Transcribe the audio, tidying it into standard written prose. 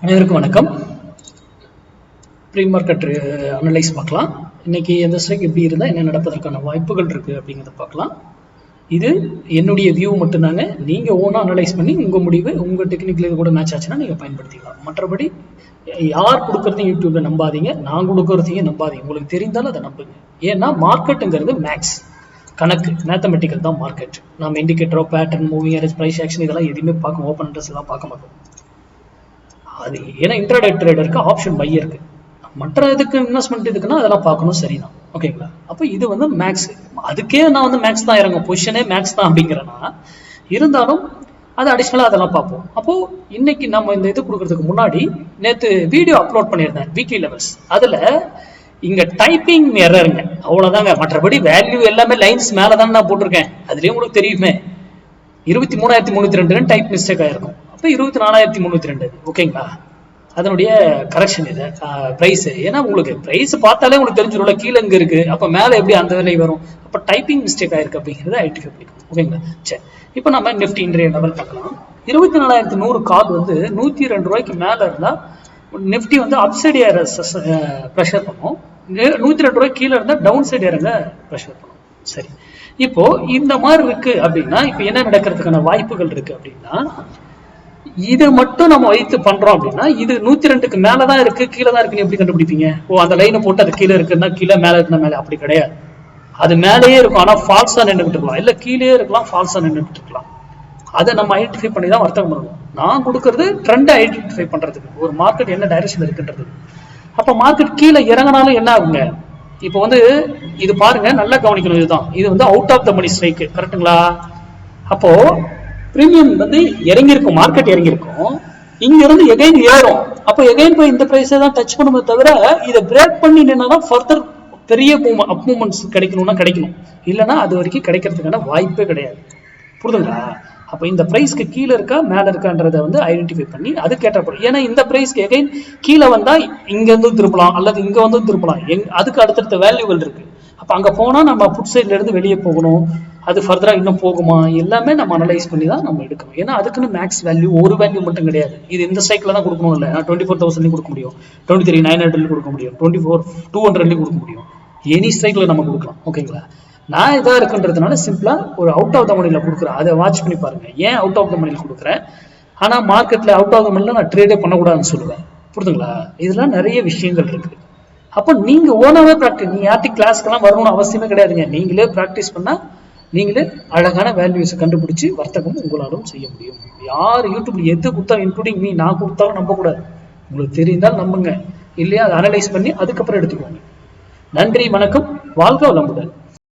அனைவருக்கும் வணக்கம். Pre market analyse பார்க்கலாம். இன்னைக்கு எந்த ஸ்ட்ரைக் எப்படி இருந்தால் என்ன நடப்பதற்கான வாய்ப்புகள் இருக்குது அப்படிங்கிறத பார்க்கலாம். இது என்னுடைய வியூ மட்டும்தாங்க. நீங்கள் ஓனாக அனலைஸ் பண்ணி உங்கள் முடிவு உங்கள் டெக்னிக்கல் கூட மேட்ச் ஆச்சுன்னா நீங்கள் பயன்படுத்திக்கலாம். மற்றபடி யார் கொடுக்குறதையும் யூடியூப்ல நம்பாதீங்க, நான் கொடுக்குறதையும் நம்பாதீங்க. உங்களுக்கு தெரிந்தாலும் அதை நம்புங்க. ஏன்னா மார்க்கெட்டுங்கிறது மேக்ஸ் கணக்கு, மேத்தமெட்டிக்கல் தான் மார்க்கெட். நம்ம இண்டிகேட்டரோ pattern moving average price action இதெல்லாம் எதுவுமே பார்க்க ஓப்பன் இன்ட்ரெஸ்ட் எல்லாம் பார்க்க மாட்டோம். அது ஏன்னா இன்ட்ராடே ட்ரேடருக்கு ஆப்ஷன் பை இருக்கு. மற்ற இதுக்கு இன்வெஸ்ட்மெண்ட் இதுக்குன்னா அதெல்லாம் பார்க்கணும், சரிதான். ஓகேங்களா? அப்போ இது வந்து மேக்ஸ். அதுக்கே நான் வந்து மேக்ஸ் தான் இறங்கும், பொசிஷனே மேக்ஸ் தான் அப்படிங்கிறேன்னா இருந்தாலும் அது அடிஷ்னலாக அதெல்லாம் பார்ப்போம். அப்போ இன்னைக்கு நம்ம இந்த இது கொடுக்கறதுக்கு முன்னாடி நேற்று வீடியோ அப்லோட் பண்ணியிருந்தேன் வீக்லி லெவல்ஸ். அதில் இங்க டைப்பிங் எரருங்க, அவ்வளோதாங்க. மற்றபடி வேல்யூ எல்லாமே லைன்ஸ் மேலே தான் நான் போட்டிருக்கேன். அதுலேயும் உங்களுக்கு தெரியுமே 23,302 டைப் மிஸ்டேக் ஆயிருக்கும். அப்போ 24,302. ஓகேங்களா? அதனுடைய கரெக்ஷன் இது ப்ரைஸ். ஏன்னா உங்களுக்கு ப்ரைஸ் பார்த்தாலே உங்களுக்கு தெரிஞ்சிடும்ல கீழே இங்கே இருக்கு, அப்போ மேலே எப்படி அந்த விலை வரும். அப்போ டைப்பிங் மிஸ்டேக் ஆயிருக்கு அப்படிங்கிறது ஐடென்டிஃபை பண்ணிக்கணும். ஓகேங்களா? சரி, இப்போ நம்ம நிஃப்டி இன்றைய லெவல் பார்க்கலாம். 24,100 கால் வந்து 102 ரூபாய்க்கு மேலே இருந்தால் நிஃப்டி வந்து அப்சைட் ஏற ப்ரெஷர் பண்ணும், 102 ரூபாய்க்கு கீழே இருந்தால் டவுன் சைடு இறங்க ப்ரெஷர் பண்ணும். சரி, இப்போ இந்த மாதிரி இருக்கு அப்படின்னா இப்போ என்ன நடக்கிறதுக்கான வாய்ப்புகள் இருக்கு அப்படின்னா, இதை மட்டும் நம்ம வைத்து பண்றோம் அப்படின்னா இது 102க்கு மேலதான் இருக்கு கீழே தான் இருக்குன்னு எப்படி கண்டுபிடிப்பீங்க? அந்த லைனை போட்டு அது கீழே இருக்குன்னா கீழே, மேல இருக்குன்னா மேலே, அப்படி கிடையாது. அது மேலேயே இருக்கும், ஆனா ஃபால்ஸா நின்றுட்டு இருக்கலாம், இல்ல கீழே இருக்கலாம், ஃபால்ஸா நின்றுட்டு இருக்கலாம். அதை நம்ம ஐடென்டிஃபை பண்ணி தான் வர்த்தகம் பண்ணணும். நான் கொடுக்கறது ட்ரெண்டை ஐடென்டிஃபை பண்றதுக்கு, ஒரு மார்க்கெட் என்ன டைரக்ஷன் இருக்குன்றது. அப்ப மார்க்கெட் கீழே இறங்கினாலும் என்ன ஆகுங்க? இப்போ வந்து இது பாருங்க, நல்லா கவனிக்கணும். இதுதான், இது வந்து out of the money strike, கரெக்டுங்களா? அப்போ பிரீமியம் வந்து இறங்கியிருக்கும், மார்க்கெட் இறங்கியிருக்கும், இங்க இருந்து எகைன் ஏறும். அப்போ எகைன் போய் இந்த பிரைஸை தான் டச் பண்ணுமே தவிர இதை பிரேக் பண்ணி நின்னாதான் ஃபர்தர் பெரிய அப் மூவ்மெண்ட்ஸ் கிடைக்கணும்னா கிடைக்கணும், இல்லைன்னா அது வரைக்கும் கிடைக்கிறதுக்கான வாய்ப்பே கிடையாது. புரிதுங்களா? அப்போ இந்த பிரைஸ்க்கு கீழே இருக்கா மேலே இருக்கான்றதை வந்து ஐடென்டிஃபை பண்ணி அது கேட்டப்படும். ஏன்னா இந்த பிரைஸ்க்கு எகைன் கீழே வந்தா இங்க வந்து திருப்பலாம், அல்லது இங்க வந்து திருப்பலாம். அதுக்கு அடுத்தடுத்த வேல்யூகள் இருக்கு. அப்ப அங்க போனா நம்ம புட் சைட்ல இருந்து வெளியே போகணும், அது ஃபர்தரா இன்னும் போகுமா, எல்லாமே நம்ம அனலைஸ் பண்ணி தான் நம்ம எடுக்கணும். ஏன்னா அதுக்குன்னு மேக்ஸ் வேல்யூ ஒரு வேல்யூ மட்டும் கிடையாது. இது இந்த சைக்கிள் தான் கொடுக்கணும் இல்லை, 24,000 கொடுக்க முடியும், 23,900 கொடுக்க முடியும், 24,200 கொடுக்க முடியும், எனி சைக்கிள் நம்ம கொடுக்கலாம். ஓகேங்களா? நான் இதா இருக்குன்றதுனால சிம்பிளா ஒரு அவுட் ஆஃப் த மணில கொடுக்குறேன். அதை வாட்ச் பண்ணி பாருங்க. ஏன் அவுட் ஆஃப் த மணில கொடுக்குறேன்? ஆனா மார்க்கெட்ல அவுட் ஆஃப் த மணில நான் ட்ரேடே பண்ணக்கூடாதுன்னு சொல்லுவேன். புரிதுங்களா? இதெல்லாம் நிறைய விஷயங்கள் இருக்கு. அப்போ நீங்க ஓனாவே ப்ராக்டிஸ், நீங்க யார்ட்டி கிளாஸ்க்கெல்லாம் வரணும்னு அவசியமே கிடையாதுங்க. நீங்களே ப்ராக்டிஸ் பண்ணா நீங்களே அழகான வேல்யூஸை கண்டுபிடிச்சு வர்த்தகம் உங்களாலும் செய்ய முடியும். யார் யூடியூப்ல எது கொடுத்தாலும், இன்க்ளூடிங் மீ, நான் கொடுத்தாலும் நம்ப கூடாது. உங்களுக்கு தெரிந்தால் நம்புங்க, இல்லையா அதை அனலைஸ் பண்ணி அதுக்கப்புறம் எடுத்துக்கோங்க. நன்றி, வணக்கம், வாழ்க வளமுடன்.